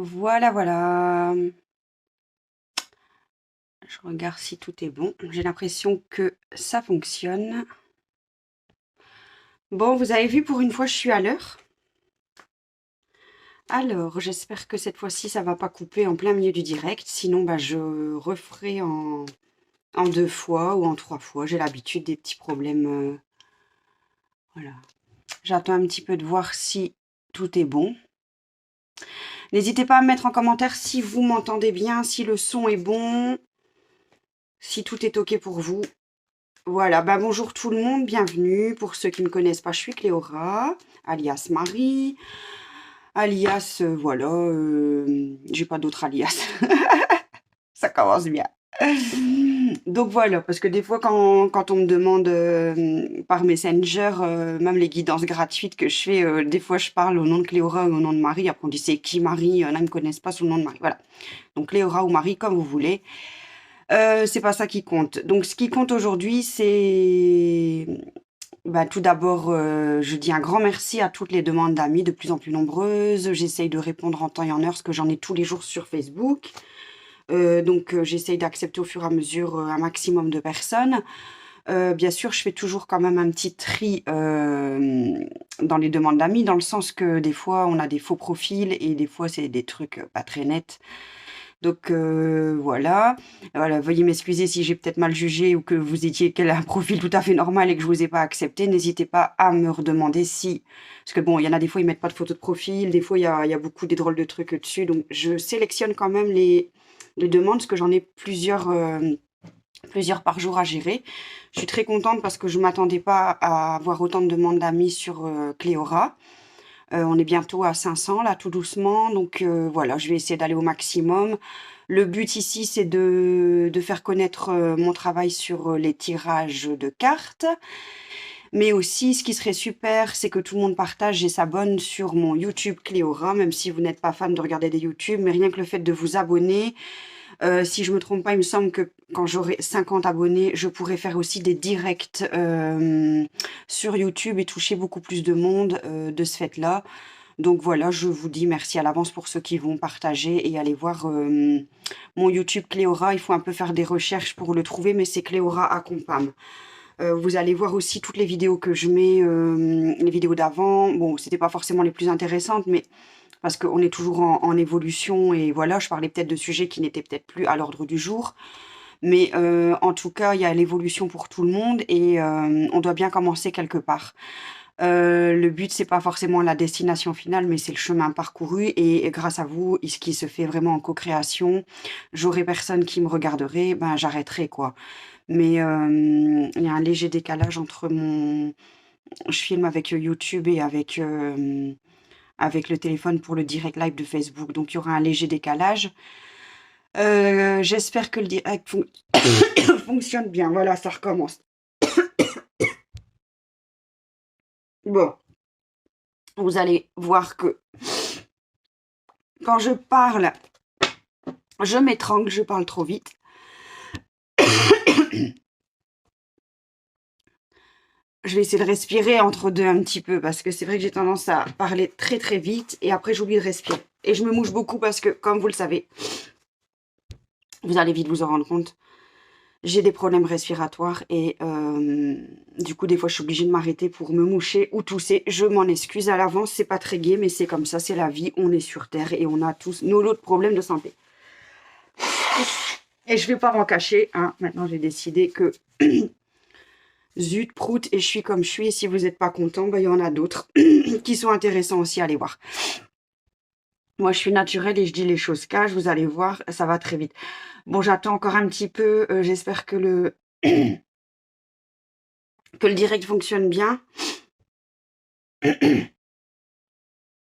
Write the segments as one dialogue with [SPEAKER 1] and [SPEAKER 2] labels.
[SPEAKER 1] Voilà, voilà. Je regarde si tout est bon. J'ai l'impression que ça fonctionne. Bon, vous avez vu, pour une fois, je suis à l'heure. Alors, j'espère que cette fois-ci, ça va pas couper en plein milieu du direct. Sinon, bah, je referai en 2 fois ou en 3 fois. J'ai l'habitude des petits problèmes. Voilà. J'attends un petit peu de voir si tout est bon. N'hésitez pas à me mettre en commentaire si vous m'entendez bien, si le son est bon, si tout est OK pour vous. Voilà, bah bonjour tout le monde, bienvenue. Pour ceux qui ne me connaissent pas, je suis Cléora, alias Marie, alias, voilà, j'ai pas d'autre alias. Ça commence bien. Donc voilà, parce que des fois, quand on me demande par Messenger, même les guidances gratuites que je fais, des fois je parle au nom de Cléora ou au nom de Marie. Après on dit c'est qui Marie, là ils me connaissent pas sous le nom de Marie. Voilà, donc Cléora ou Marie, comme vous voulez. C'est pas ça qui compte. Donc ce qui compte aujourd'hui, c'est bah, tout d'abord, je dis un grand merci à toutes les demandes d'amis de plus en plus nombreuses. J'essaye de répondre en temps et en heure, parce que j'en ai tous les jours sur Facebook. Donc j'essaye d'accepter au fur et à mesure, un maximum de personnes. Bien sûr, je fais toujours quand même un petit tri, dans les demandes d'amis, dans le sens que des fois, on a des faux profils et des fois, c'est des trucs, pas très nets. Donc voilà. Voilà, veuillez m'excuser si j'ai peut-être mal jugé ou que vous étiez quel un profil tout à fait normal et que je vous ai pas accepté. N'hésitez pas à me redemander si parce que bon, il y en a des fois, ils mettent pas de photo de profil, des fois, il y a beaucoup des drôles de trucs dessus. Donc je sélectionne quand même les demandes parce que j'en ai plusieurs par jour à gérer. Je suis très contente parce que je m'attendais pas à avoir autant de demandes d'amis sur, Cléora. On est bientôt à 500 là, tout doucement, donc voilà, je vais essayer d'aller au maximum. Le but ici, c'est de faire connaître, mon travail sur, les tirages de cartes. Mais aussi, ce qui serait super, c'est que tout le monde partage et s'abonne sur mon YouTube Cléora, même si vous n'êtes pas fan de regarder des YouTube, mais rien que le fait de vous abonner, si je me trompe pas, il me semble que quand j'aurai 50 abonnés, je pourrai faire aussi des directs, sur YouTube et toucher beaucoup plus de monde, de ce fait-là. Donc voilà, je vous dis merci à l'avance pour ceux qui vont partager et aller voir, mon YouTube Cléora. Il faut un peu faire des recherches pour le trouver, mais c'est Cléora Accompam. Vous allez voir aussi toutes les vidéos que je mets, les vidéos d'avant. Bon, c'était pas forcément les plus intéressantes, mais parce qu'on est toujours en évolution et voilà, je parlais peut-être de sujets qui n'étaient peut-être plus à l'ordre du jour. Mais en tout cas, il y a l'évolution pour tout le monde et on doit bien commencer quelque part. Le but, c'est pas forcément la destination finale, mais c'est le chemin parcouru et grâce à vous, ce qui se fait vraiment en co-création, j'aurai personne qui me regarderait, ben j'arrêterai quoi. Mais il y a un léger décalage entre mon je filme avec, YouTube et avec le téléphone pour le direct live de Facebook, donc il y aura un léger décalage. J'espère que le direct fonctionne bien. Voilà, ça recommence. Bon, vous allez voir que quand je parle, je m'étrangle, je parle trop vite. Je vais essayer de respirer entre deux un petit peu parce que c'est vrai que j'ai tendance à parler très très vite et après j'oublie de respirer. Et je me mouche beaucoup parce que, comme vous le savez, vous allez vite vous en rendre compte, j'ai des problèmes respiratoires et du coup, des fois, je suis obligée de m'arrêter pour me moucher ou tousser. Je m'en excuse à l'avance, c'est pas très gai, mais c'est comme ça, c'est la vie. On est sur Terre et on a tous nos lots de problèmes de santé. Et je vais pas m'en cacher, hein. Maintenant, j'ai décidé que zut, prout, et je suis comme je suis. Et si vous n'êtes pas content, ben, il y en a d'autres qui sont intéressants aussi à aller voir. Moi, je suis naturelle et je dis les choses cash. Vous allez voir, ça va très vite. Bon, j'attends encore un petit peu. J'espère que que le direct fonctionne bien. Et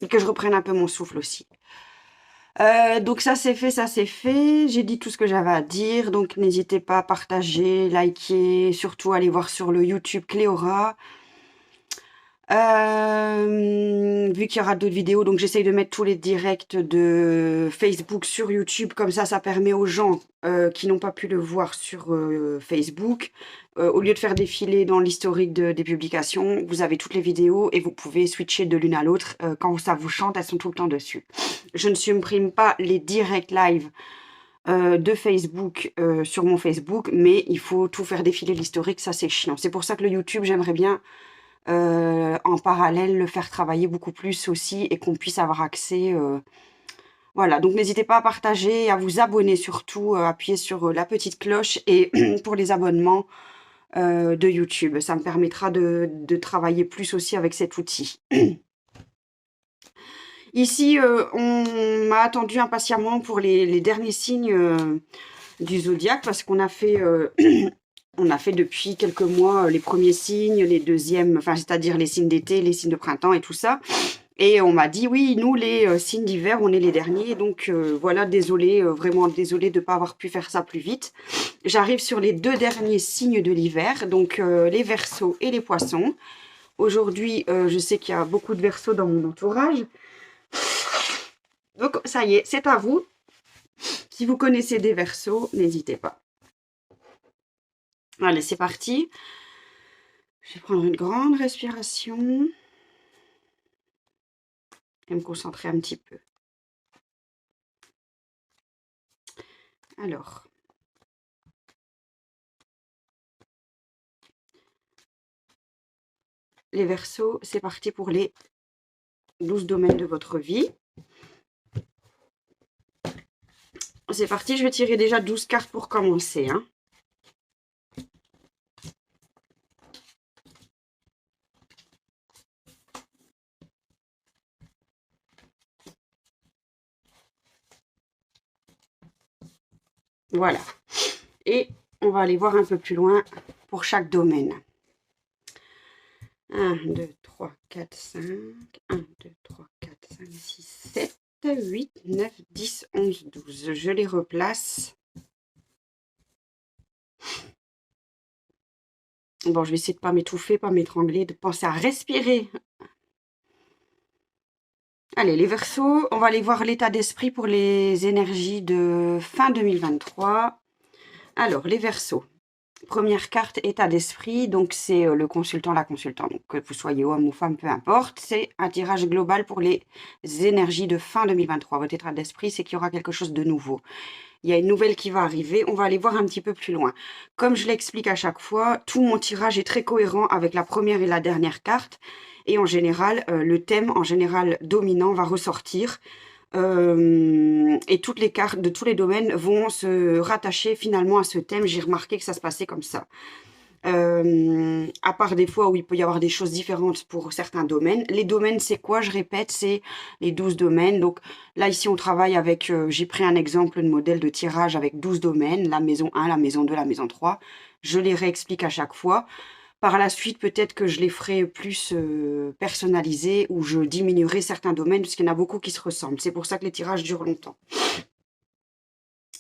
[SPEAKER 1] que je reprenne un peu mon souffle aussi. Donc ça c'est fait, ça c'est fait. J'ai dit tout ce que j'avais à dire. Donc n'hésitez pas à partager, liker, surtout aller voir sur le YouTube Cléora. Vu qu'il y aura d'autres vidéos, donc j'essaye de mettre tous les directs de Facebook sur YouTube, comme ça permet aux gens qui n'ont pas pu le voir sur Facebook, au lieu de faire défiler dans l'historique des publications, vous avez toutes les vidéos et vous pouvez switcher de l'une à l'autre. Quand ça vous chante, elles sont tout le temps dessus. Je ne supprime pas les directs live de Facebook sur mon Facebook, mais il faut tout faire défiler l'historique, ça c'est chiant. C'est pour ça que le YouTube, j'aimerais bien en parallèle le faire travailler beaucoup plus aussi et qu'on puisse avoir accès. Voilà, donc n'hésitez pas à partager, à vous abonner surtout, appuyer sur la petite cloche et pour les abonnements de YouTube. Ça me permettra de travailler plus aussi avec cet outil. Ici, on m'a attendu impatiemment pour les derniers signes du zodiaque parce qu'on a fait on a fait depuis quelques mois les premiers signes, les deuxièmes, enfin c'est-à-dire les signes d'été, les signes de printemps et tout ça. Et on m'a dit oui, nous les signes d'hiver, on est les derniers. Donc voilà, désolée, vraiment désolée de ne pas avoir pu faire ça plus vite. J'arrive sur les 2 derniers signes de l'hiver, donc les Verseaux et les Poissons. Aujourd'hui, je sais qu'il y a beaucoup de Verseaux dans mon entourage. Donc ça y est, c'est à vous. Si vous connaissez des Verseaux, n'hésitez pas. Allez, c'est parti. Je vais prendre une grande respiration et me concentrer un petit peu. Alors, les Verseaux, c'est parti pour les 12 domaines de votre vie. C'est parti, je vais tirer déjà 12 cartes pour commencer. Hein. Voilà. Et on va aller voir un peu plus loin pour chaque domaine. 1, 2, 3, 4, 5. 1, 2, 3, 4, 5, 6, 7, 8, 9, 10, 11, 12. Je les replace. Bon, je vais essayer de ne pas m'étouffer, pas m'étrangler, de penser à respirer. Allez, les Verseaux, on va aller voir l'état d'esprit pour les énergies de fin 2023. Alors, les Verseaux. Première carte, état d'esprit. Donc, c'est le consultant, la consultante. Donc, que vous soyez homme ou femme, peu importe. C'est un tirage global pour les énergies de fin 2023. Votre état d'esprit, c'est qu'il y aura quelque chose de nouveau. Il y a une nouvelle qui va arriver. On va aller voir un petit peu plus loin. Comme je l'explique à chaque fois, tout mon tirage est très cohérent avec la première et la dernière carte. Et en général, le thème, en général dominant, va ressortir. Et toutes les cartes de tous les domaines vont se rattacher finalement à ce thème. J'ai remarqué que ça se passait comme ça. À part des fois où il peut y avoir des choses différentes pour certains domaines. Les domaines, c'est quoi? Je répète, c'est les 12 domaines. Donc là, ici, on travaille avec, j'ai pris un exemple de modèle de tirage avec 12 domaines, la maison 1, la maison 2, la maison 3. Je les réexplique à chaque fois. Par la suite, peut-être que je les ferai plus personnalisés ou je diminuerai certains domaines parce qu'il y en a beaucoup qui se ressemblent. C'est pour ça que les tirages durent longtemps.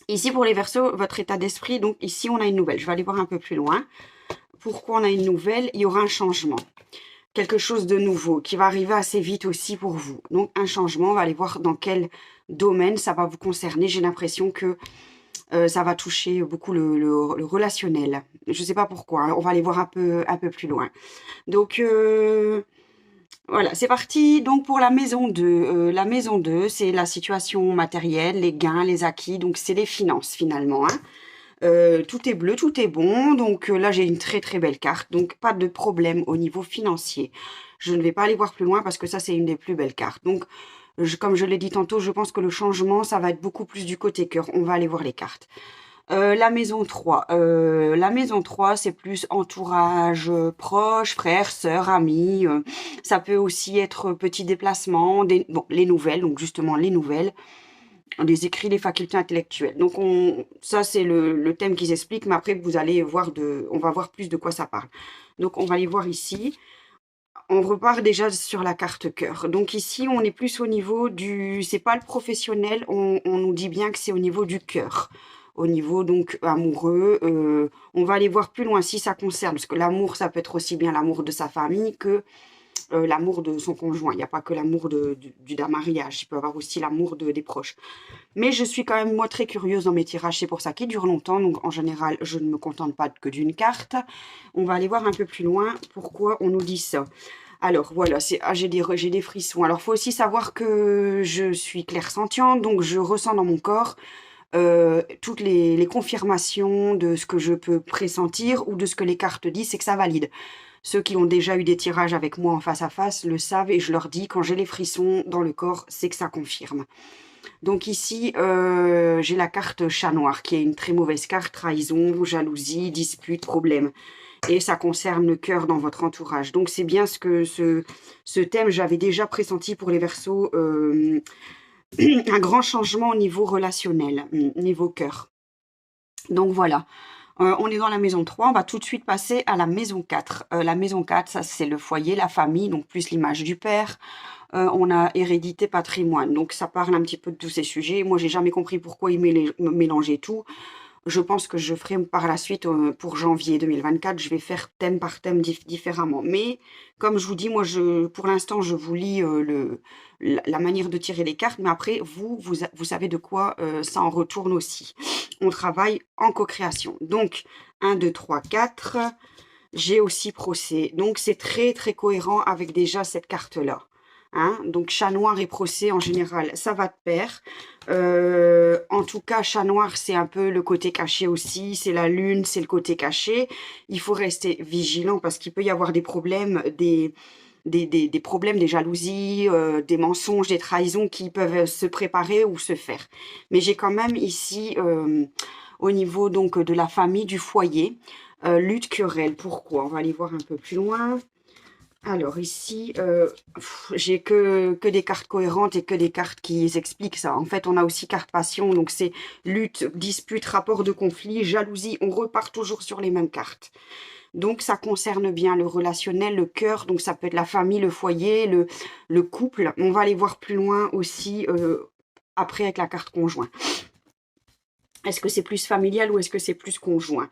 [SPEAKER 1] Ici, pour les Verseaux, votre état d'esprit, donc ici, on a une nouvelle. Je vais aller voir un peu plus loin. Pourquoi on a une nouvelle? Il y aura un changement. Quelque chose de nouveau qui va arriver assez vite aussi pour vous. Donc, un changement, on va aller voir dans quel domaine ça va vous concerner. J'ai l'impression que ça va toucher beaucoup le relationnel. Je ne sais pas pourquoi. Hein. On va aller voir un peu plus loin. Donc, voilà, c'est parti. Donc, pour la maison 2. La maison 2, c'est la situation matérielle, les gains, les acquis. Donc, c'est les finances, finalement. Hein. Tout est bleu, tout est bon. Donc, là, j'ai une très, très belle carte. Donc, pas de problème au niveau financier. Je ne vais pas aller voir plus loin parce que ça, c'est une des plus belles cartes. Donc, comme je l'ai dit tantôt, je pense que le changement, ça va être beaucoup plus du côté cœur. On va aller voir les cartes. La maison 3. La maison 3, c'est plus entourage proche, frères, sœurs, amis. Ça peut aussi être petits déplacements, bon, les nouvelles, donc justement les nouvelles, les écrits, les facultés intellectuelles. Donc ça, c'est le thème qui s'explique, mais après, vous allez voir on va voir plus de quoi ça parle. Donc, on va aller voir ici. On repart déjà sur la carte cœur. Donc ici, on est plus au niveau du... C'est pas le professionnel, on nous dit bien que c'est au niveau du cœur. Au niveau donc amoureux, on va aller voir plus loin si ça concerne. Parce que l'amour, ça peut être aussi bien l'amour de sa famille que l'amour de son conjoint. Il n'y a pas que l'amour d'un mariage, il peut y avoir aussi l'amour des proches. Mais je suis quand même, moi, très curieuse dans mes tirages, c'est pour ça qu'ils durent longtemps. Donc, en général, je ne me contente pas que d'une carte. On va aller voir un peu plus loin pourquoi on nous dit ça. Alors, voilà, j'ai des frissons. Alors, il faut aussi savoir que je suis clairsentiente, donc je ressens dans mon corps toutes les confirmations de ce que je peux pressentir ou de ce que les cartes disent, c'est que ça valide. Ceux qui ont déjà eu des tirages avec moi en face à face le savent et je leur dis, quand j'ai les frissons dans le corps, c'est que ça confirme. Donc ici, j'ai la carte chat noir, qui est une très mauvaise carte, trahison, jalousie, dispute, problème. Et ça concerne le cœur dans votre entourage. Donc c'est bien ce thème, j'avais déjà pressenti pour les Verseaux, un grand changement au niveau relationnel, niveau cœur. Donc voilà. On est dans la maison 3, on va tout de suite passer à la maison 4. La maison 4, ça c'est le foyer, la famille, donc plus l'image du père. On a hérédité, patrimoine, donc ça parle un petit peu de tous ces sujets. Moi, j'ai jamais compris pourquoi ils mélangeaient tout. Je pense que je ferai par la suite, pour janvier 2024, je vais faire thème par thème différemment. Mais comme je vous dis, moi, pour l'instant, je vous lis la manière de tirer les cartes, mais après, vous savez de quoi ça en retourne aussi. On travaille en co-création. Donc, 1, 2, 3, 4. J'ai aussi procès. Donc, c'est très, très cohérent avec déjà cette carte-là. Hein, donc, chat noir et procès, en général, ça va de pair. En tout cas, chat noir, c'est un peu le côté caché aussi. C'est la lune, c'est le côté caché. Il faut rester vigilant parce qu'il peut y avoir des problèmes, des problèmes, des jalousies, des mensonges, des trahisons qui peuvent se préparer ou se faire. Mais j'ai quand même ici, au niveau donc de la famille, du foyer, lutte, querelle. Pourquoi? On va aller voir un peu plus loin. Alors ici, j'ai que des cartes cohérentes et que des cartes qui expliquent ça. En fait, on a aussi carte passion, donc c'est lutte, dispute, rapport de conflit, jalousie. On repart toujours sur les mêmes cartes. Donc ça concerne bien le relationnel, le cœur, donc ça peut être la famille, le foyer, le couple. On va aller voir plus loin aussi après avec la carte conjoint. Est-ce que c'est plus familial ou est-ce que c'est plus conjoint?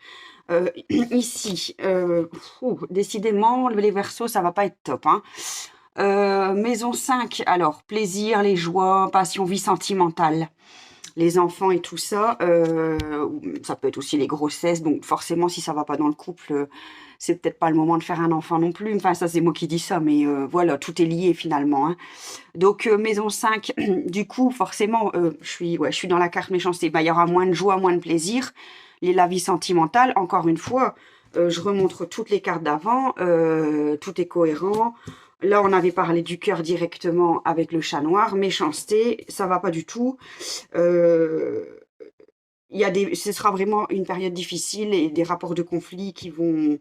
[SPEAKER 1] Ici, décidément, les Verseaux, ça va pas être top. Hein. Maison 5, alors, plaisir, les joies, passion, vie sentimentale, les enfants et tout ça. Ça peut être aussi les grossesses, donc forcément, si ça va pas dans le couple, c'est peut-être pas le moment de faire un enfant non plus. Enfin, ça, c'est moi qui dis ça, mais voilà, tout est lié finalement. Hein. Donc, maison 5, du coup, forcément, je suis dans la carte méchanceté. Bah, il y aura moins de joie, moins de plaisir. La vie sentimentale, encore une fois, je remontre toutes les cartes d'avant, tout est cohérent. Là, on avait parlé du cœur directement avec le chat noir, méchanceté, ça va pas du tout. Ce sera vraiment une période difficile et des rapports de conflit qui vont...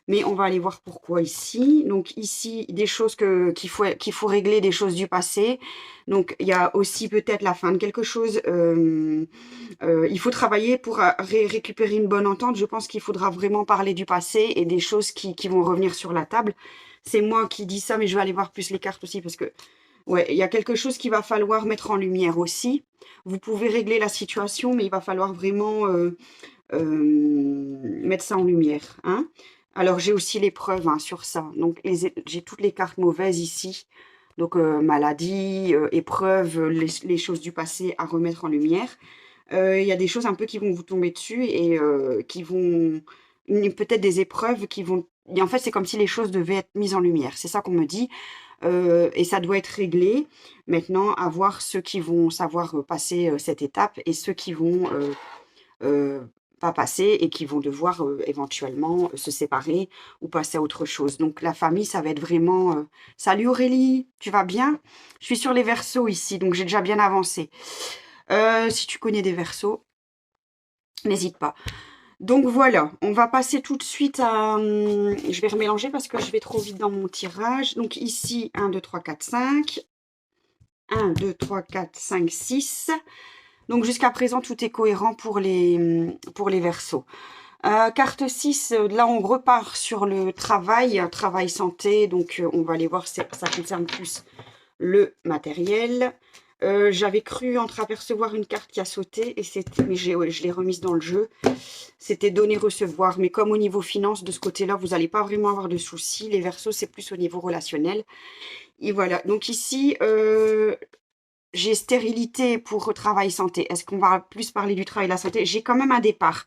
[SPEAKER 1] Mais on va aller voir pourquoi ici. Donc ici, des choses qu'il faut régler, des choses du passé. Donc il y a aussi peut-être la fin de quelque chose. Il faut travailler pour récupérer une bonne entente. Je pense qu'il faudra vraiment parler du passé et des choses qui vont revenir sur la table. C'est moi qui dis ça, mais je vais aller voir plus les cartes aussi parce que ouais, il y a quelque chose qu'il va falloir mettre en lumière aussi. Vous pouvez régler la situation, mais il va falloir vraiment mettre ça en lumière. Hein. Alors, j'ai aussi les preuves hein, sur ça. Donc, j'ai toutes les cartes mauvaises ici. Donc, maladie, épreuve, les choses du passé à remettre en lumière. Il y a des choses un peu qui vont vous tomber dessus et qui vont... Peut-être des épreuves qui vont... Et en fait, c'est comme si les choses devaient être mises en lumière. C'est ça qu'on me dit. Et ça doit être réglé. Maintenant, à voir ceux qui vont savoir passer cette étape et ceux qui vont... pas passer et qui vont devoir éventuellement se séparer ou passer à autre chose. Donc la famille, ça va être vraiment... Salut Aurélie, tu vas bien? Je suis sur les Verseaux ici, donc j'ai déjà bien avancé. Si tu connais des Verseaux, n'hésite pas. Donc voilà, on va passer tout de suite à... je vais remélanger parce que je vais trop vite dans mon tirage. Donc ici, 1, 2, 3, 4, 5. 1, 2, 3, 4, 5, 6... Donc, jusqu'à présent, tout est cohérent pour les Verseaux. Carte 6, là, on repart sur le travail santé. Donc, on va aller voir, ça concerne plus le matériel. J'avais cru entreapercevoir une carte qui a sauté, et c'était, mais je l'ai remise dans le jeu. C'était donner-recevoir. Mais comme au niveau finance, de ce côté-là, vous n'allez pas vraiment avoir de soucis. Les Verseaux, c'est plus au niveau relationnel. Et voilà. Donc ici, j'ai stérilité pour travail santé. Est-ce qu'on va plus parler du travail et de la santé? J'ai quand même un départ.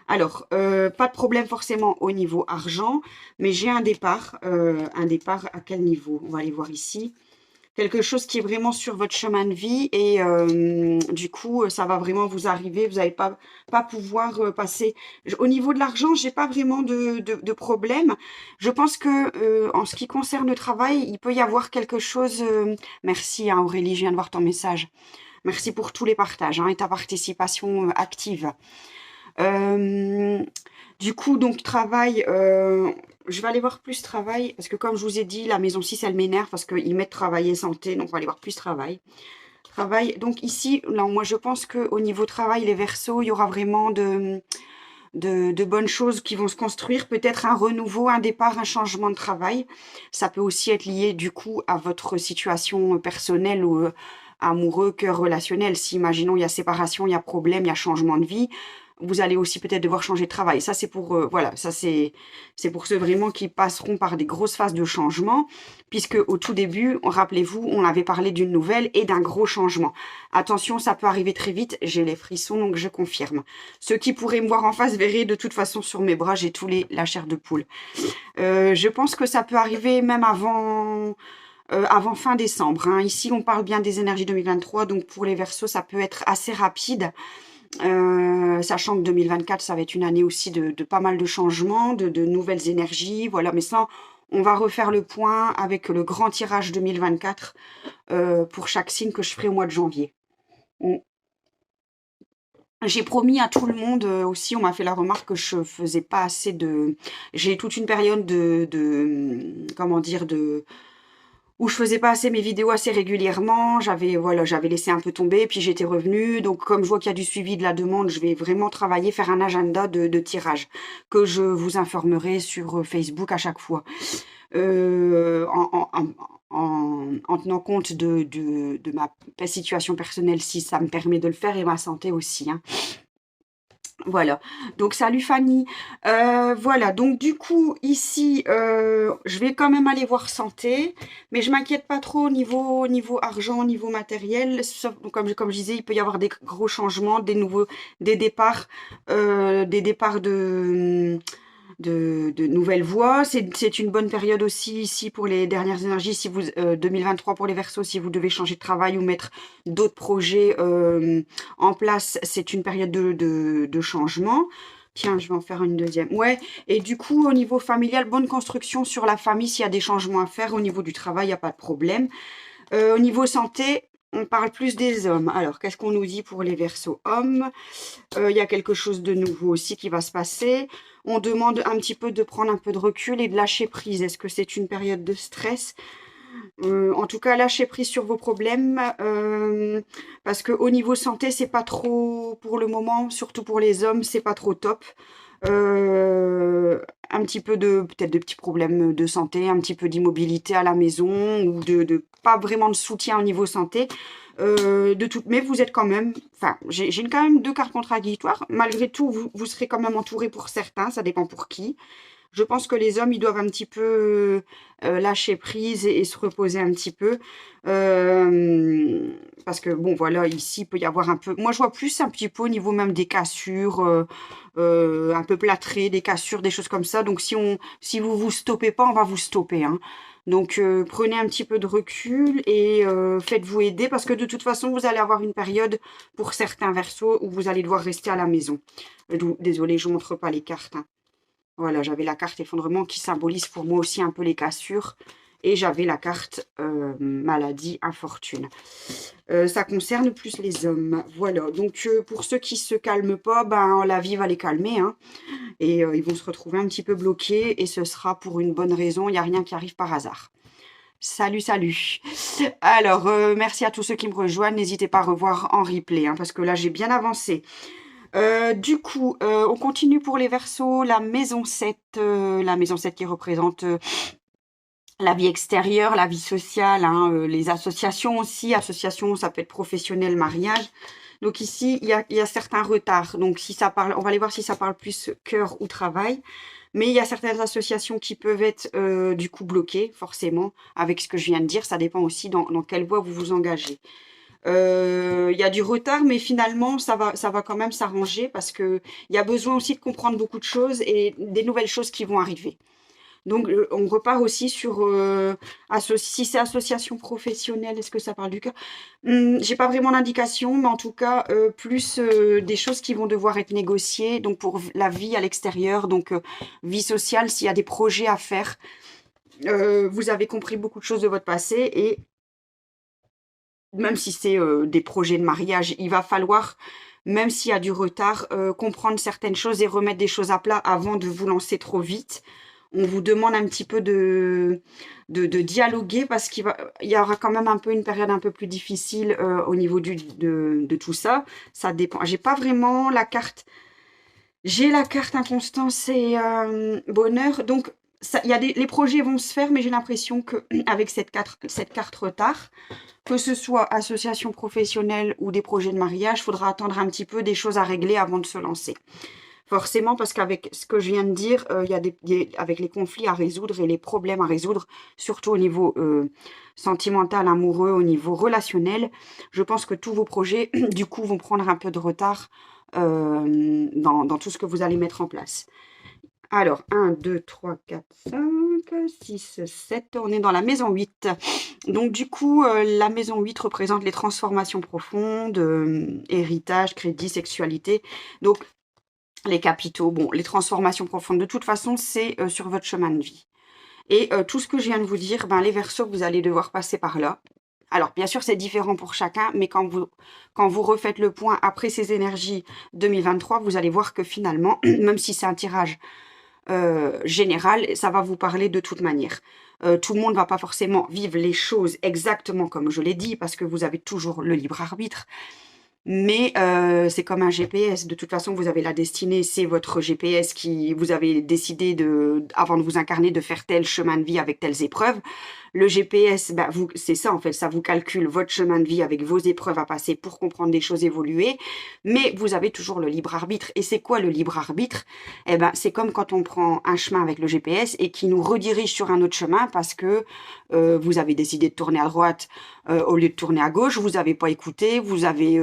[SPEAKER 1] Alors, pas de problème forcément au niveau argent, mais j'ai un départ. Un départ à quel niveau? On va aller voir ici. Quelque chose qui est vraiment sur votre chemin de vie, et du coup, ça va vraiment vous arriver. Vous n'allez pas pouvoir passer. Au niveau de l'argent, j'ai pas vraiment de problème. Je pense que en ce qui concerne le travail, il peut y avoir quelque chose. Merci, hein, Aurélie, je viens de voir ton message. Merci pour tous les partages, hein, et ta participation active. Du coup, donc travail, je vais aller voir plus travail, parce que comme je vous ai dit, la maison 6, elle m'énerve parce qu'ils mettent travail et santé, donc on va aller voir plus travail. Travail, donc ici, là, moi je pense qu'au niveau travail, les Verseaux, il y aura vraiment de bonnes choses qui vont se construire, peut-être un renouveau, un départ, un changement de travail. Ça peut aussi être lié du coup à votre situation personnelle ou amoureux que relationnel. Si, imaginons, il y a séparation, il y a problème, il y a changement de vie, vous allez aussi peut-être devoir changer de travail. Ça, c'est pour, voilà, ça c'est pour ceux vraiment qui passeront par des grosses phases de changement, puisque au tout début, rappelez-vous, on avait parlé d'une nouvelle et d'un gros changement. Attention, ça peut arriver très vite, j'ai les frissons, donc je confirme. Ceux qui pourraient me voir en face verraient de toute façon sur mes bras, j'ai la chair de poule. Je pense que ça peut arriver même avant fin décembre, hein. Ici, on parle bien des énergies 2023, donc pour les Verseaux, ça peut être assez rapide. Sachant que 2024, ça va être une année aussi de pas mal de changements, de nouvelles énergies, voilà. Mais ça, on va refaire le point avec le grand tirage 2024 pour chaque signe que je ferai au mois de janvier. J'ai promis à tout le monde aussi, on m'a fait la remarque que je faisais pas assez de... J'ai toute une période comment dire, où je faisais pas assez mes vidéos assez régulièrement. J'avais laissé un peu tomber, puis j'étais revenue. Donc comme je vois qu'il y a du suivi de la demande, je vais vraiment travailler, faire un agenda de tirage que je vous informerai sur Facebook à chaque fois. En tenant compte de ma situation personnelle, si ça me permet de le faire, et ma santé aussi, hein. Voilà, donc salut Fanny. Voilà, donc du coup, ici, je vais quand même aller voir santé, mais je m'inquiète pas trop au niveau argent, au niveau matériel. Sauf, comme je disais, il peut y avoir des gros changements, des départs, de nouvelles voies. C'est une bonne période aussi ici pour les dernières énergies. Si vous 2023 pour les Verseaux, si vous devez changer de travail ou mettre d'autres projets en place, c'est une période de changement. Tiens, je vais en faire une deuxième. Ouais, et du coup, au niveau familial, bonne construction sur la famille. S'il y a des changements à faire au niveau du travail, il n'y a pas de problème. Au niveau santé, on parle plus des hommes. Alors, qu'est-ce qu'on nous dit pour les Verseaux hommes? Il y a quelque chose de nouveau aussi qui va se passer. On demande un petit peu de prendre un peu de recul et de lâcher prise. Est-ce que c'est une période de stress? En tout cas, lâchez prise sur vos problèmes, parce qu'au niveau santé, c'est pas trop, pour le moment, surtout pour les hommes, c'est pas trop top. Un petit peu peut-être de petits problèmes de santé, un petit peu d'immobilité à la maison, ou de pas vraiment de soutien au niveau santé. Mais vous êtes quand même, enfin, j'ai quand même 2 cartes contradictoires. Malgré tout, vous serez quand même entouré pour certains, ça dépend pour qui. Je pense que les hommes, ils doivent un petit peu lâcher prise et se reposer un petit peu. Parce que, bon, voilà, ici, il peut y avoir un peu... Moi, je vois plus un petit peu au niveau même des cassures, un peu plâtrées, des cassures, des choses comme ça. Donc, si vous vous stoppez pas, on va vous stopper, hein. Donc, prenez un petit peu de recul et faites-vous aider, parce que de toute façon, vous allez avoir une période, pour certains Verseaux, où vous allez devoir rester à la maison. Désolée, je ne vous montre pas les cartes, hein. Voilà, j'avais la carte effondrement qui symbolise pour moi aussi un peu les cassures. Et j'avais la carte maladie, infortune. Ça concerne plus les hommes. Voilà, donc pour ceux qui se calment pas, ben la vie va les calmer, hein. Et ils vont se retrouver un petit peu bloqués. Et ce sera pour une bonne raison, il n'y a rien qui arrive par hasard. Salut, salut. Alors, merci à tous ceux qui me rejoignent. N'hésitez pas à revoir en replay, hein, parce que là, j'ai bien avancé. Du coup, on continue pour les Verseaux, la maison 7 qui représente la vie extérieure, la vie sociale, hein, les associations aussi. Associations, ça peut être professionnel, mariage. Donc ici, il y a certains retards. Donc si ça parle, on va aller voir si ça parle plus cœur ou travail. Mais il y a certaines associations qui peuvent être du coup bloquées, forcément, avec ce que je viens de dire. Ça dépend aussi dans quelle voie vous vous engagez. Il y a du retard, mais finalement, ça va quand même s'arranger parce que il y a besoin aussi de comprendre beaucoup de choses et des nouvelles choses qui vont arriver. Donc, on repart aussi sur si c'est association professionnelle, est-ce que ça parle du cœur? J'ai pas vraiment d'indication, mais en tout cas, plus des choses qui vont devoir être négociées. Donc, pour la vie à l'extérieur, donc vie sociale, s'il y a des projets à faire, vous avez compris beaucoup de choses de votre passé et même si c'est des projets de mariage, il va falloir, même s'il y a du retard, comprendre certaines choses et remettre des choses à plat avant de vous lancer trop vite. On vous demande un petit peu de dialoguer parce il y aura quand même un peu une période un peu plus difficile au niveau de tout ça. Ça dépend. J'ai pas vraiment la carte. J'ai la carte inconstance et bonheur. Donc, les projets vont se faire, mais j'ai l'impression qu'avec cette carte retard, que ce soit association professionnelle ou des projets de mariage, il faudra attendre un petit peu des choses à régler avant de se lancer. Forcément, parce qu'avec ce que je viens de dire, avec les conflits à résoudre et les problèmes à résoudre, surtout au niveau sentimental, amoureux, au niveau relationnel, je pense que tous vos projets, du coup, vont prendre un peu de retard dans tout ce que vous allez mettre en place. Alors, 1, 2, 3, 4, 5, 6, 7, on est dans la maison 8. Donc du coup, la maison 8 représente les transformations profondes, héritage, crédit, sexualité. Donc les capitaux, bon, les transformations profondes, de toute façon, c'est sur votre chemin de vie. Et tout ce que je viens de vous dire, ben, les Verseaux, vous allez devoir passer par là. Alors, bien sûr, c'est différent pour chacun, mais quand vous refaites le point après ces énergies 2023, vous allez voir que finalement, même si c'est un tirage général, ça va vous parler de toute manière. Tout le monde ne va pas forcément vivre les choses exactement comme je l'ai dit, parce que vous avez toujours le libre arbitre. Mais c'est comme un GPS. De toute façon, vous avez la destinée, c'est votre GPS qui vous avez décidé avant de vous incarner, de faire tel chemin de vie avec telles épreuves. Le GPS, bah, c'est ça en fait, ça vous calcule votre chemin de vie avec vos épreuves à passer pour comprendre des choses évoluer, mais vous avez toujours le libre arbitre. Et c'est quoi le libre arbitre? Eh ben, c'est comme quand on prend un chemin avec le GPS et qui nous redirige sur un autre chemin parce que vous avez décidé de tourner à droite au lieu de tourner à gauche, vous n'avez pas écouté, vous avez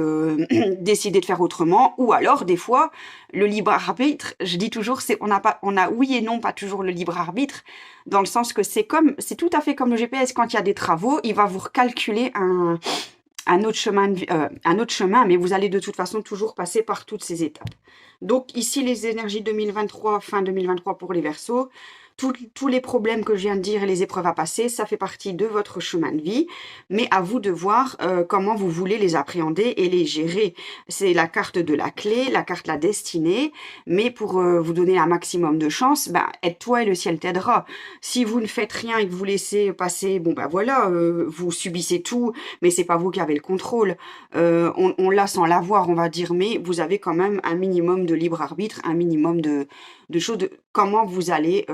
[SPEAKER 1] décidé de faire autrement, ou alors des fois le libre arbitre, je dis toujours, on a oui et non pas toujours le libre arbitre, dans le sens que c'est tout à fait comme le GPS. Quand il y a des travaux, il va vous recalculer un autre chemin, mais vous allez de toute façon toujours passer par toutes ces étapes. Donc ici, les énergies 2023, fin 2023 pour les Verseaux, tous les problèmes que je viens de dire et les épreuves à passer, ça fait partie de votre chemin de vie, mais à vous de voir comment vous voulez les appréhender et les gérer. C'est la carte de la clé, la carte de la destinée, mais pour vous donner un maximum de chance, ben, aide-toi et le ciel t'aidera. Si vous ne faites rien et que vous laissez passer, bon ben voilà, vous subissez tout, mais c'est pas vous qui avez le contrôle. On l'a sans l'avoir, on va dire, mais vous avez quand même un minimum de libre arbitre, un minimum de choses, comment vous allez...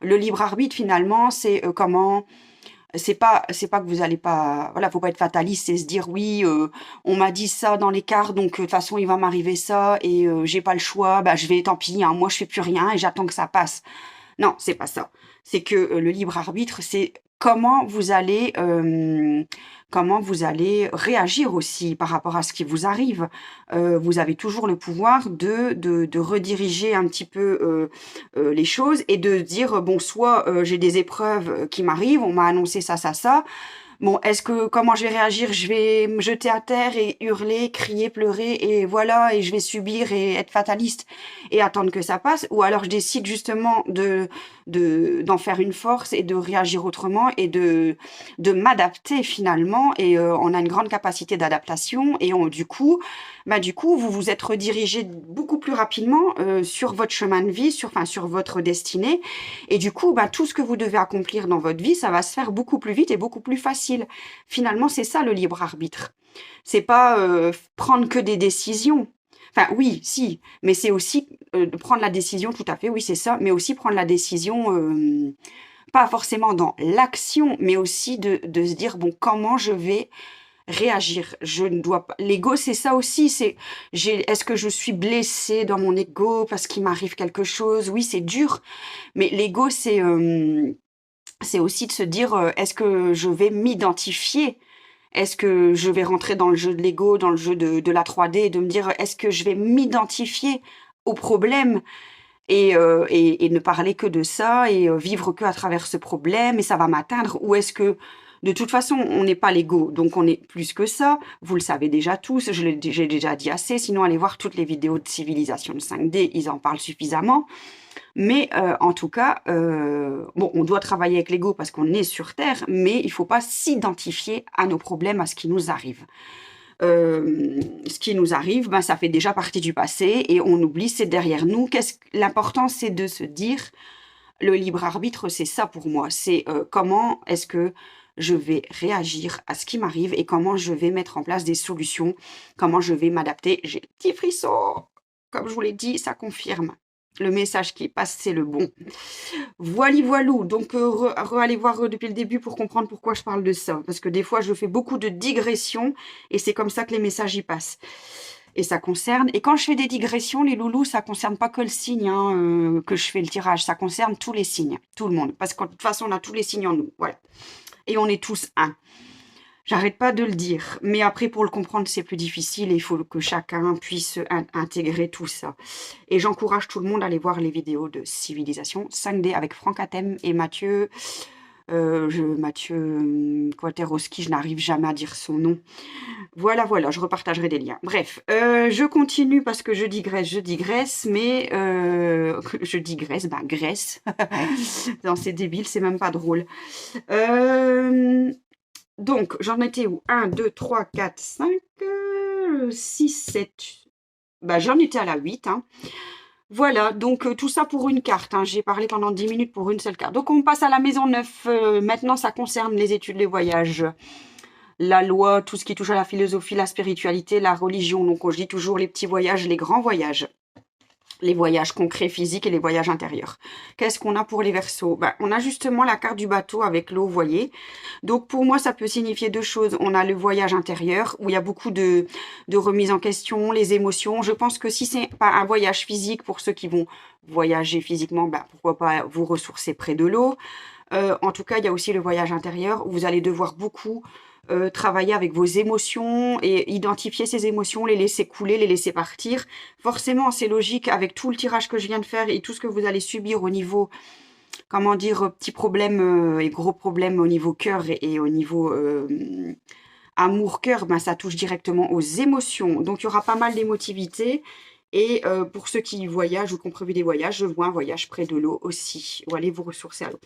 [SPEAKER 1] le libre arbitre, finalement, c'est comment... C'est pas que vous allez pas... Voilà, faut pas être fataliste et se dire, oui, on m'a dit ça dans les cartes, donc de toute façon, il va m'arriver ça, et j'ai pas le choix, bah je vais, tant pis, hein, moi je fais plus rien, et j'attends que ça passe. Non, c'est pas ça. C'est que le libre arbitre, c'est comment vous allez réagir aussi par rapport à ce qui vous arrive. Vous avez toujours le pouvoir de rediriger un petit peu les choses et de dire, bon, soit j'ai des épreuves qui m'arrivent, on m'a annoncé ça, ça, ça. Bon, comment je vais réagir? Je vais me jeter à terre et hurler, crier, pleurer et voilà, et je vais subir et être fataliste et attendre que ça passe. Ou alors je décide justement d'en faire une force et de réagir autrement et de m'adapter finalement. Et on a une grande capacité d'adaptation et du coup, vous vous êtes redirigé beaucoup plus rapidement sur votre chemin de vie, sur votre destinée. Et du coup, tout ce que vous devez accomplir dans votre vie, ça va se faire beaucoup plus vite et beaucoup plus facile. Finalement, c'est ça le libre arbitre. C'est pas prendre que des décisions. Enfin, oui, si, mais c'est aussi prendre la décision, tout à fait, oui, c'est ça, mais aussi prendre la décision pas forcément dans l'action, mais aussi de se dire, bon, comment je vais réagir. Je ne dois pas... L'ego, c'est ça aussi, est-ce que je suis blessée dans mon ego parce qu'il m'arrive quelque chose? Oui, c'est dur, mais l'ego, c'est aussi de se dire, est-ce que je vais m'identifier? Est-ce que je vais rentrer dans le jeu de l'ego, dans le jeu de la 3D, et de me dire, est-ce que je vais m'identifier au problème et ne parler que de ça et vivre que à travers ce problème et ça va m'atteindre? Ou est-ce que, de toute façon, on n'est pas l'ego, donc on est plus que ça. Vous le savez déjà tous, j'ai déjà dit assez, sinon allez voir toutes les vidéos de civilisation de 5D, ils en parlent suffisamment. Mais en tout cas, bon, on doit travailler avec l'ego parce qu'on est sur Terre, mais il ne faut pas s'identifier à nos problèmes, à ce qui nous arrive. Ce qui nous arrive, ben, ça fait déjà partie du passé et on oublie, c'est derrière nous. L'important, c'est de se dire, le libre arbitre, c'est ça pour moi. C'est comment est-ce que je vais réagir à ce qui m'arrive et comment je vais mettre en place des solutions, comment je vais m'adapter. J'ai le petit frisson. Comme je vous l'ai dit, ça confirme. Le message qui passe, c'est le bon. Voilou. Donc, allez voir depuis le début pour comprendre pourquoi je parle de ça. Parce que des fois, je fais beaucoup de digressions et c'est comme ça que les messages y passent. Et ça concerne... Et quand je fais des digressions, les loulous, ça concerne pas que le signe que je fais le tirage. Ça concerne tous les signes, tout le monde. Parce que de toute façon, on a tous les signes en nous. Voilà. Et on est tous un. J'arrête pas de le dire, mais après pour le comprendre c'est plus difficile et il faut que chacun puisse intégrer tout ça. Et j'encourage tout le monde à aller voir les vidéos de Civilisation 5D avec Franck Atem et Mathieu Quaterowski, je n'arrive jamais à dire son nom. Voilà, je repartagerai des liens. Bref, je continue parce que je digresse, mais je digresse, Grèce. Non, c'est débile, c'est même pas drôle. Donc, j'en étais où? 1, 2, 3, 4, 5, 6, 7. Bah, j'en étais à la 8. Hein. Voilà, donc tout ça pour une carte. Hein. J'ai parlé pendant 10 minutes pour une seule carte. Donc, on passe à la maison 9. Maintenant, ça concerne les études, les voyages, la loi, tout ce qui touche à la philosophie, la spiritualité, la religion. Donc, je dis toujours les petits voyages, les grands voyages. Les voyages concrets, physiques et les voyages intérieurs. Qu'est-ce qu'on a pour les Verseaux? On a justement la carte du bateau avec l'eau, vous voyez. Donc, pour moi, ça peut signifier deux choses. On a le voyage intérieur, où il y a beaucoup de remise en question, les émotions. Je pense que si c'est pas un voyage physique, pour ceux qui vont voyager physiquement, pourquoi pas vous ressourcer près de l'eau. En tout cas, il y a aussi le voyage intérieur, où vous allez devoir beaucoup travailler avec vos émotions et identifier ces émotions, les laisser couler, les laisser partir. Forcément, c'est logique avec tout le tirage que je viens de faire et tout ce que vous allez subir au niveau, comment dire, petits problèmes et gros problèmes au niveau cœur et au niveau amour-cœur, ça touche directement aux émotions. Donc, il y aura pas mal d'émotivité. Et pour ceux qui voyagent ou qui ont prévu des voyages, je vois un voyage près de l'eau aussi, où allez vous ressourcer à l'eau.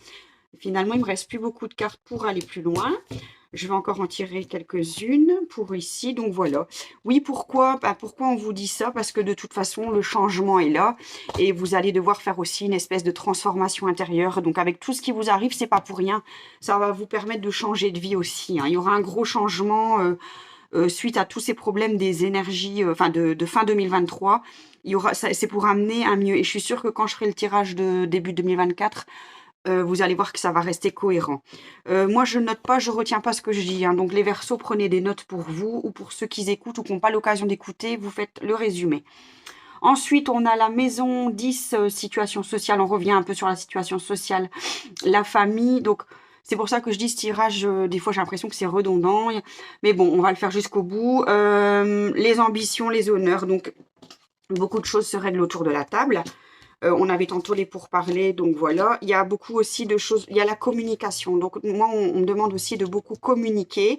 [SPEAKER 1] Finalement, il me reste plus beaucoup de cartes pour aller plus loin. Je vais encore en tirer quelques-unes pour ici. Donc voilà. Oui, pourquoi? Pourquoi on vous dit ça? Parce que de toute façon, le changement est là. Et vous allez devoir faire aussi une espèce de transformation intérieure. Donc avec tout ce qui vous arrive, c'est pas pour rien. Ça va vous permettre de changer de vie aussi. Hein. Il y aura un gros changement suite à tous ces problèmes des énergies, de fin 2023. C'est pour amener un mieux. Et je suis sûre que quand je ferai le tirage de début 2024, vous allez voir que ça va rester cohérent. Moi, je note pas, je retiens pas ce que je dis. Hein. Donc, les Verseaux, prenez des notes pour vous ou pour ceux qui écoutent ou qui n'ont pas l'occasion d'écouter. Vous faites le résumé. Ensuite, on a la maison 10, situation sociale. On revient un peu sur la situation sociale. La famille. Donc, c'est pour ça que je dis ce tirage, des fois, j'ai l'impression que c'est redondant. Mais bon, on va le faire jusqu'au bout. Les ambitions, les honneurs. Donc, beaucoup de choses se règlent autour de la table. On avait tantôt les pourparlers, donc voilà. Il y a beaucoup aussi de choses, il y a la communication. Donc moi, on me demande aussi de beaucoup communiquer.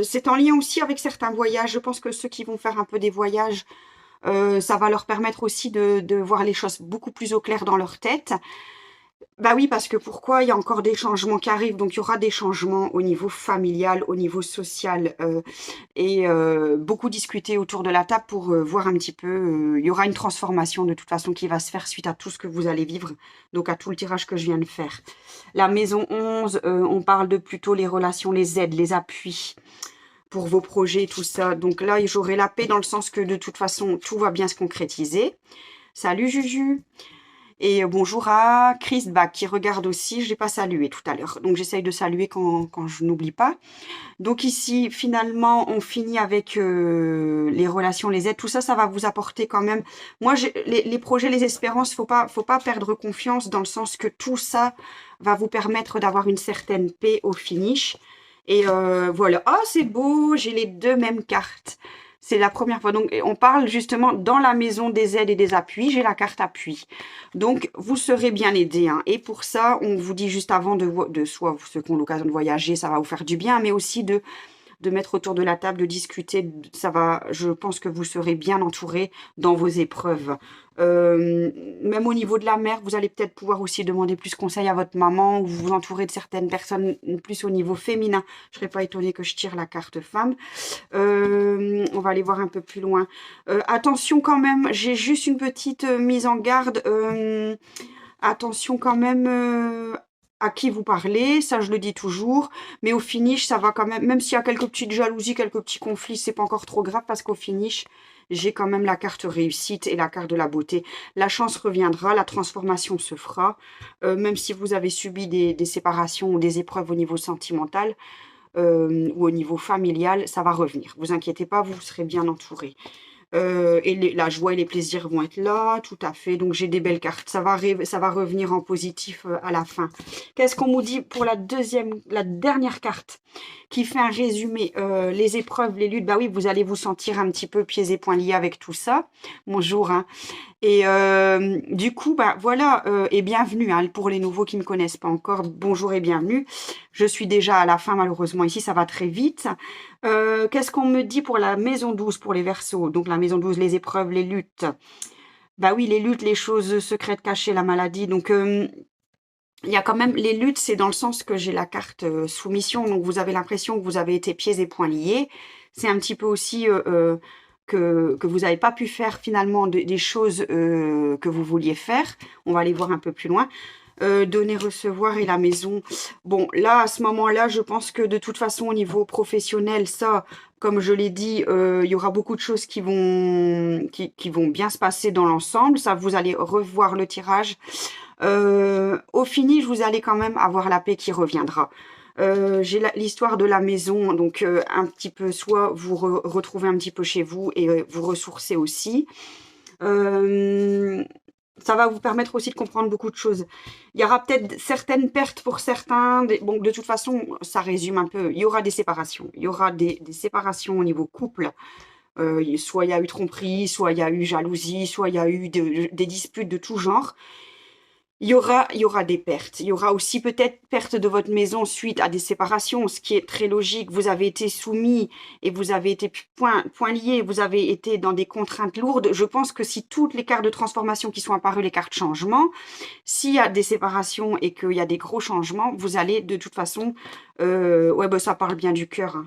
[SPEAKER 1] C'est en lien aussi avec certains voyages. Je pense que ceux qui vont faire un peu des voyages, ça va leur permettre aussi de voir les choses beaucoup plus au clair dans leur tête. Bah oui, parce que pourquoi? Il y a encore des changements qui arrivent. Donc, il y aura des changements au niveau familial, au niveau social. Et beaucoup discuter autour de la table pour voir un petit peu. Il y aura une transformation de toute façon qui va se faire suite à tout ce que vous allez vivre. Donc, à tout le tirage que je viens de faire. La maison 11, on parle de plutôt les relations, les aides, les appuis pour vos projets, tout ça. Donc là, j'aurai la paix dans le sens que de toute façon, tout va bien se concrétiser. Salut Juju! Et bonjour à Chris Bach qui regarde aussi, je l'ai pas salué tout à l'heure. Donc j'essaye de saluer quand je n'oublie pas. Donc ici, finalement, on finit avec les relations, les aides. Tout ça, ça va vous apporter quand même. Moi, les projets, les espérances, faut pas perdre confiance dans le sens que tout ça va vous permettre d'avoir une certaine paix au finish. Et voilà. Oh, c'est beau, j'ai les deux mêmes cartes. C'est la première fois. Donc, on parle justement dans la maison des aides et des appuis. J'ai la carte appui. Donc, vous serez bien aidé. Hein. Et pour ça, on vous dit juste avant de soit ceux qui ont l'occasion de voyager, ça va vous faire du bien, mais aussi de mettre autour de la table, de discuter. Ça va, je pense que vous serez bien entouré dans vos épreuves. Même au niveau de la mère, vous allez peut-être pouvoir aussi demander plus conseil à votre maman ou vous entourer de certaines personnes plus au niveau féminin. Je ne serais pas étonnée que je tire la carte femme. On va aller voir un peu plus loin. Attention quand même, j'ai juste une petite mise en garde. Attention quand même à qui vous parlez, ça je le dis toujours, mais au finish ça va quand même s'il y a quelques petites jalousies, quelques petits conflits, c'est pas encore trop grave parce qu'au finish j'ai quand même la carte réussite et la carte de la beauté. La chance reviendra, la transformation se fera, même si vous avez subi des séparations ou des épreuves au niveau sentimental ou au niveau familial, ça va revenir. Vous inquiétez pas, vous serez bien entouré. Et la joie et les plaisirs vont être là, tout à fait. Donc, j'ai des belles cartes. Ça va revenir en positif à la fin. Qu'est-ce qu'on nous dit pour la dernière carte qui fait un résumé les épreuves, les luttes. Bah oui, vous allez vous sentir un petit peu pieds et poings liés avec tout ça. Bonjour. Hein. Et du coup, bah voilà, et bienvenue hein, pour les nouveaux qui ne me connaissent pas encore. Bonjour et bienvenue. Je suis déjà à la fin, malheureusement. Ici, ça va très vite. Qu'est-ce qu'on me dit pour la maison 12, pour les Verseaux? Donc, la maison 12, les épreuves, les luttes. Bah oui, les luttes, les choses secrètes cachées, la maladie. Donc, il y a quand même les luttes, c'est dans le sens que j'ai la carte soumission. Donc, vous avez l'impression que vous avez été pieds et poings liés. C'est un petit peu aussi que vous n'avez pas pu faire finalement des choses que vous vouliez faire. On va aller voir un peu plus loin. Donner, recevoir et la maison. Bon, là, à ce moment-là, je pense que de toute façon, au niveau professionnel, ça, comme je l'ai dit, il y aura beaucoup de choses qui vont bien se passer dans l'ensemble. Ça, vous allez revoir le tirage. Au finish, vous allez quand même avoir la paix qui reviendra. J'ai l'histoire de la maison, donc un petit peu, soit vous retrouvez un petit peu chez vous et vous ressourcez aussi. Ça va vous permettre aussi de comprendre beaucoup de choses. Il y aura peut-être certaines pertes pour certains. Bon, de toute façon, ça résume un peu. Il y aura des séparations. Il y aura des séparations au niveau couple. Soit il y a eu tromperie, soit il y a eu jalousie, soit il y a eu des disputes de tout genre. Il y aura des pertes. Il y aura aussi peut-être perte de votre maison suite à des séparations, ce qui est très logique. Vous avez été soumis et vous avez été point liés, vous avez été dans des contraintes lourdes. Je pense que si toutes les cartes de transformation qui sont apparues, les cartes changement, s'il y a des séparations et qu'il y a des gros changements, vous allez de toute façon... ouais, bah, ça parle bien du cœur. Hein.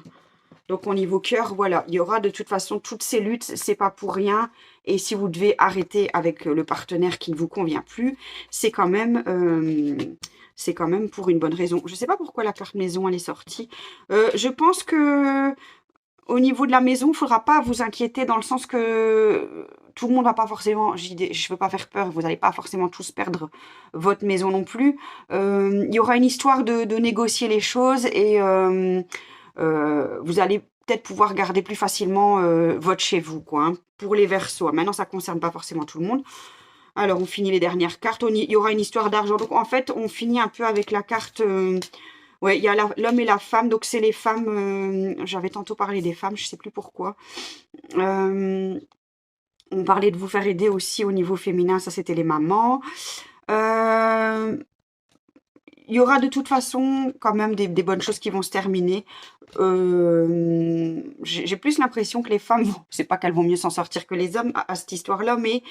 [SPEAKER 1] Donc, au niveau cœur, voilà, il y aura de toute façon toutes ces luttes, c'est pas pour rien. Et si vous devez arrêter avec le partenaire qui ne vous convient plus, c'est quand même pour une bonne raison. Je ne sais pas pourquoi la carte maison, elle est sortie. Je pense que au niveau de la maison, il ne faudra pas vous inquiéter dans le sens que tout le monde va pas forcément, je ne veux pas faire peur, vous n'allez pas forcément tous perdre votre maison non plus. Il y aura une histoire de négocier les choses et... vous allez peut-être pouvoir garder plus facilement votre chez vous, quoi, hein, pour les Verseaux. Maintenant, ça ne concerne pas forcément tout le monde. Alors, on finit les dernières cartes. Il y aura une histoire d'argent. Donc, en fait, on finit un peu avec la carte... ouais, il y a l'homme et la femme. Donc, c'est les femmes... J'avais tantôt parlé des femmes, je ne sais plus pourquoi. On parlait de vous faire aider aussi au niveau féminin. Ça, c'était les mamans. Il y aura de toute façon quand même des bonnes choses qui vont se terminer. J'ai plus l'impression que les femmes, c'est pas qu'elles vont mieux s'en sortir que les hommes à cette histoire-là, mais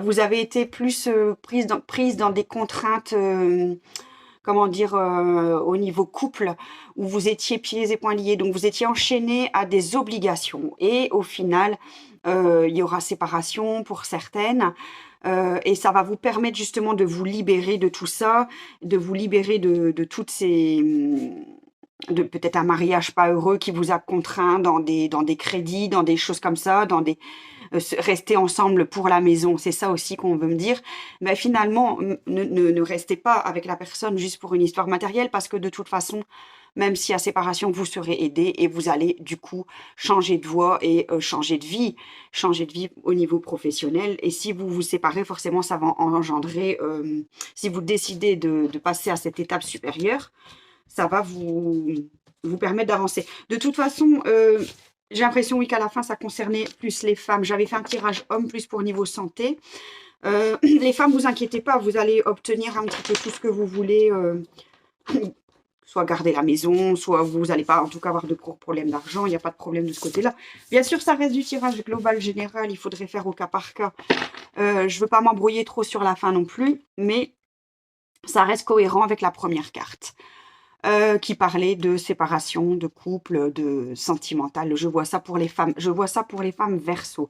[SPEAKER 1] vous avez été plus prises dans des contraintes, comment dire, au niveau couple, où vous étiez pieds et poings liés, donc vous étiez enchaînés à des obligations. Et au final, il y aura séparation pour certaines. Et ça va vous permettre justement de vous libérer de tout ça, de vous libérer de toutes ces... de peut-être un mariage pas heureux qui vous a contraint dans des crédits, dans des choses comme ça, dans des... rester ensemble pour la maison, c'est ça aussi qu'on veut me dire. Mais finalement, ne restez pas avec la personne juste pour une histoire matérielle, parce que de toute façon, même si à séparation, vous serez aidé et vous allez du coup changer de voie et changer de vie au niveau professionnel. Et si vous vous séparez, forcément, ça va engendrer, si vous décidez de passer à cette étape supérieure, ça va vous permettre d'avancer. De toute façon, j'ai l'impression, oui, qu'à la fin, ça concernait plus les femmes. J'avais fait un tirage homme plus pour niveau santé. Les femmes, vous inquiétez pas, vous allez obtenir un petit peu tout ce que vous voulez. Soit garder la maison, soit vous n'allez pas en tout cas avoir de gros problèmes d'argent, il n'y a pas de problème de ce côté-là. Bien sûr, ça reste du tirage global général, il faudrait faire au cas par cas. Je ne veux pas m'embrouiller trop sur la fin non plus, mais ça reste cohérent avec la première carte. Qui parlait de séparation, de couple, de sentimental. Je vois ça pour les femmes. Je vois ça pour les femmes Verseau.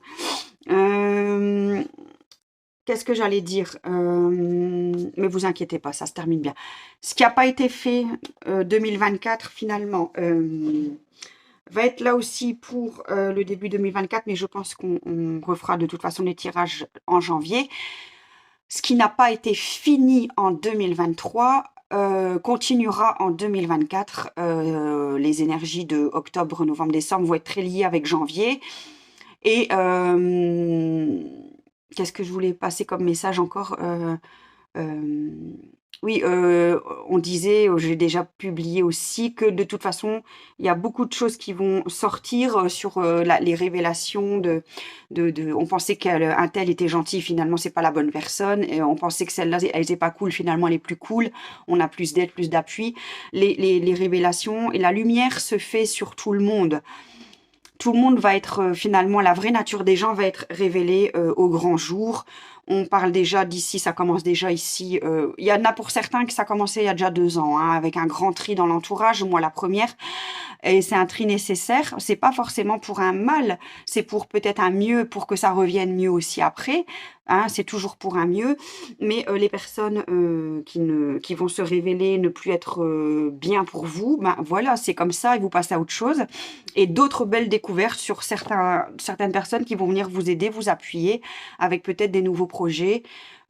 [SPEAKER 1] Qu'est-ce que j'allais dire? Mais vous inquiétez pas, ça se termine bien. Ce qui n'a pas été fait 2024 finalement va être là aussi pour le début 2024, mais je pense qu'on refera de toute façon les tirages en janvier. Ce qui n'a pas été fini en 2023 continuera en 2024. Les énergies de octobre, novembre, décembre vont être très liées avec janvier. Et qu'est-ce que je voulais passer comme message encore? Oui, on disait, j'ai déjà publié aussi, que de toute façon, il y a beaucoup de choses qui vont sortir sur les révélations on pensait qu'un tel était gentil, finalement, c'est pas la bonne personne. Et on pensait que celle-là, elle n'est pas cool, finalement, elle est plus cool. On a plus d'aide, plus d'appui. Les révélations et la lumière se fait sur tout le monde. Tout le monde va être, finalement, la vraie nature des gens va être révélée au grand jour. On parle déjà d'ici, ça commence déjà ici. Il y en a pour certains que ça commençait il y a déjà 2 ans, hein, avec un grand tri dans l'entourage, moi la première. Et c'est un tri nécessaire. C'est pas forcément pour un mal, c'est pour peut-être un mieux, pour que ça revienne mieux aussi après. Hein, c'est toujours pour un mieux. Mais les personnes qui vont se révéler ne plus être bien pour vous, ben voilà, c'est comme ça et vous passez à autre chose. Et d'autres belles découvertes sur certaines personnes qui vont venir vous aider, vous appuyer avec peut-être des nouveaux projets.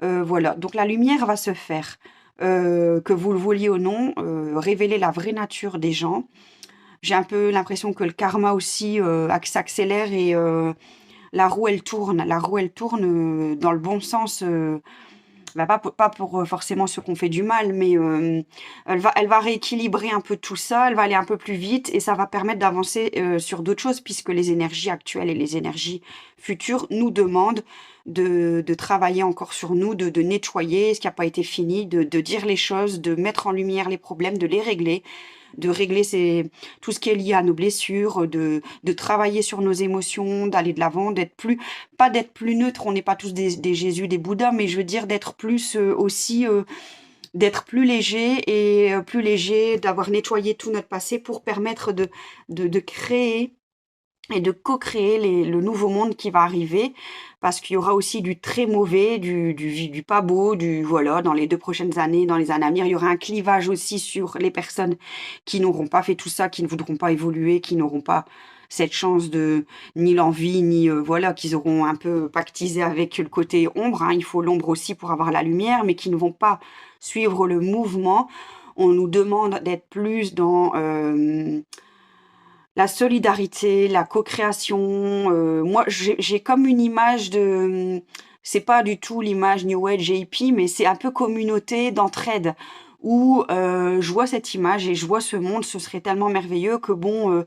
[SPEAKER 1] Voilà, donc la lumière va se faire. Que vous le vouliez ou non, révéler la vraie nature des gens. J'ai un peu l'impression que le karma aussi s'accélère et la roue elle tourne. La roue elle tourne dans le bon sens. Bah, pas pour forcément ceux qu'on fait du mal, mais elle va rééquilibrer un peu tout ça, elle va aller un peu plus vite et ça va permettre d'avancer sur d'autres choses, puisque les énergies actuelles et les énergies futures nous demandent de travailler encore sur nous, de nettoyer ce qui n'a pas été fini, de dire les choses, de mettre en lumière les problèmes, de les régler, tout ce qui est lié à nos blessures, de travailler sur nos émotions, d'aller de l'avant, pas d'être plus neutre, on n'est pas tous des Jésus, des Bouddhas, mais je veux dire d'être plus aussi, d'être plus léger et plus léger, d'avoir nettoyé tout notre passé pour permettre de créer et de co-créer le nouveau monde qui va arriver, parce qu'il y aura aussi du très mauvais, du pas beau, voilà, dans les 2 prochaines années, dans les années à venir, il y aura un clivage aussi sur les personnes qui n'auront pas fait tout ça, qui ne voudront pas évoluer, qui n'auront pas cette chance ni l'envie, ni voilà, qu'ils auront un peu pactisé avec le côté ombre, hein, il faut l'ombre aussi pour avoir la lumière, mais qui ne vont pas suivre le mouvement. On nous demande d'être plus dans la solidarité, la co-création. Moi, j'ai comme une image c'est pas du tout l'image New Age et hippie, mais c'est un peu communauté d'entraide, où je vois cette image et je vois ce monde, ce serait tellement merveilleux que bon,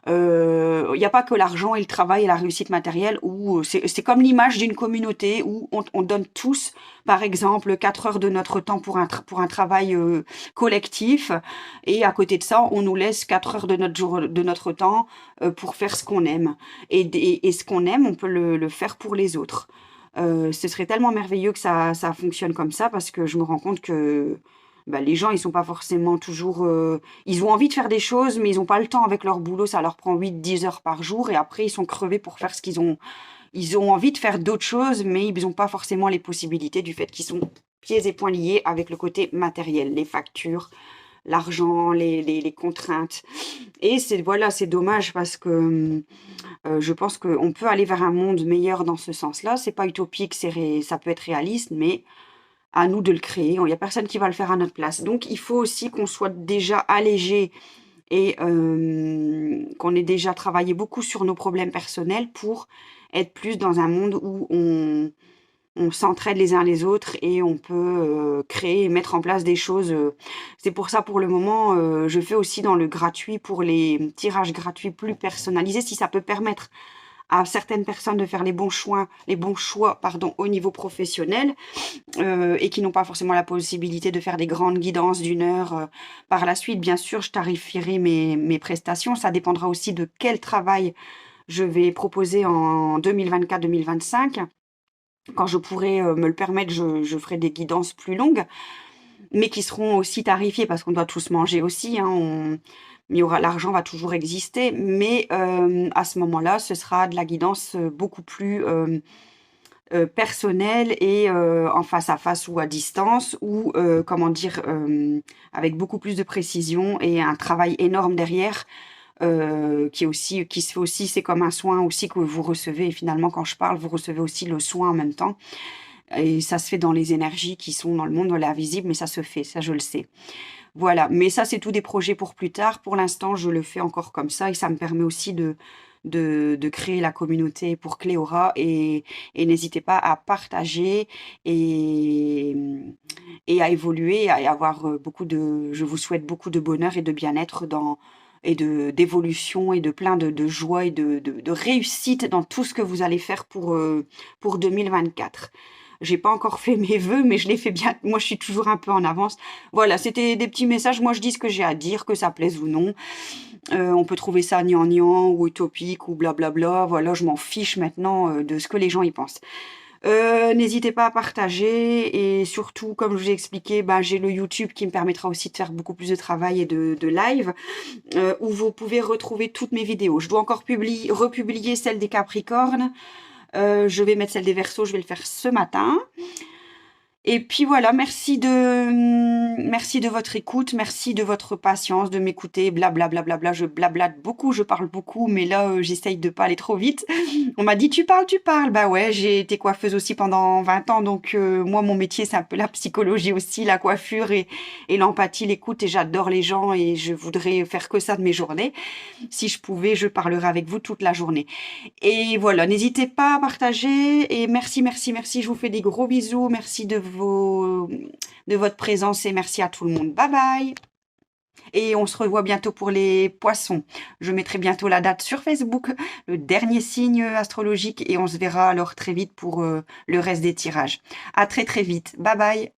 [SPEAKER 1] il n'y a pas que l'argent et le travail et la réussite matérielle, où c'est comme l'image d'une communauté où on donne tous, par exemple, 4 heures de notre temps pour un travail collectif, et à côté de ça, on nous laisse 4 heures de notre temps pour faire ce qu'on aime. Et ce qu'on aime, on peut le faire pour les autres. Ce serait tellement merveilleux que ça fonctionne comme ça, parce que je me rends compte que bah, les gens, ils sont pas forcément toujours... ils ont envie de faire des choses, mais ils n'ont pas le temps avec leur boulot. Ça leur prend 8-10 heures par jour. Et après, ils sont crevés pour faire ce qu'ils ont... Ils ont envie de faire d'autres choses, mais ils n'ont pas forcément les possibilités du fait qu'ils sont pieds et poings liés avec le côté matériel, les factures, l'argent, les contraintes. Et voilà, c'est dommage parce que je pense qu'on peut aller vers un monde meilleur dans ce sens-là. C'est pas utopique, ça peut être réaliste, mais à nous de le créer. Il n'y a personne qui va le faire à notre place. Donc, il faut aussi qu'on soit déjà allégé et qu'on ait déjà travaillé beaucoup sur nos problèmes personnels pour être plus dans un monde où on s'entraide les uns les autres et on peut créer et mettre en place des choses. C'est pour ça, pour le moment, je fais aussi dans le gratuit pour les tirages gratuits plus personnalisés, si ça peut permettre à certaines personnes de faire les bons choix, pardon, au niveau professionnel et qui n'ont pas forcément la possibilité de faire des grandes guidances d'1 heure. Par la suite, bien sûr, je tarifierai mes prestations. Ça dépendra aussi de quel travail je vais proposer en 2024-2025. Quand je pourrai me le permettre, je ferai des guidances plus longues, mais qui seront aussi tarifées parce qu'on doit tous manger aussi. Hein, l'argent va toujours exister, mais à ce moment-là, ce sera de la guidance beaucoup plus personnelle et en face à face ou à distance, ou comment dire, avec beaucoup plus de précision et un travail énorme derrière. Qui se fait aussi, c'est comme un soin aussi que vous recevez. Et finalement, quand je parle, vous recevez aussi le soin en même temps. Et ça se fait dans les énergies qui sont dans le monde, dans l'invisible, mais ça se fait, ça je le sais. Voilà, mais ça c'est tout des projets pour plus tard. Pour l'instant, je le fais encore comme ça et ça me permet aussi de créer la communauté pour Cléora et n'hésitez pas à partager et à évoluer et à avoir je vous souhaite beaucoup de bonheur et de bien-être et d'évolution et de plein de joie et de réussite dans tout ce que vous allez faire pour 2024. J'ai pas encore fait mes vœux, mais je les fais bien. Moi, je suis toujours un peu en avance. Voilà, c'était des petits messages. Moi, je dis ce que j'ai à dire, que ça plaise ou non. On peut trouver ça gnangnan ou utopique ou blablabla. Voilà, je m'en fiche maintenant de ce que les gens y pensent. N'hésitez pas à partager et surtout, comme je vous ai expliqué, j'ai le YouTube qui me permettra aussi de faire beaucoup plus de travail et de live où vous pouvez retrouver toutes mes vidéos. Je dois encore republier celle des Capricornes. Je vais mettre celle des Verseaux, je vais le faire ce matin. Et puis voilà, merci de votre écoute, merci de votre patience, de m'écouter, blablabla. Je blablate beaucoup, je parle beaucoup, mais là, j'essaye de pas aller trop vite. On m'a dit, tu parles. Bah ouais, j'ai été coiffeuse aussi pendant 20 ans, donc moi, mon métier, c'est un peu la psychologie aussi, la coiffure et l'empathie, l'écoute, et j'adore les gens et je voudrais faire que ça de mes journées. Si je pouvais, je parlerais avec vous toute la journée. Et voilà, n'hésitez pas à partager et merci, je vous fais des gros bisous, merci de votre présence et merci à tout le monde. Bye bye. Et on se revoit bientôt pour les poissons. Je mettrai bientôt la date sur Facebook, le dernier signe astrologique et on se verra alors très vite pour le reste des tirages. À très très vite. Bye bye.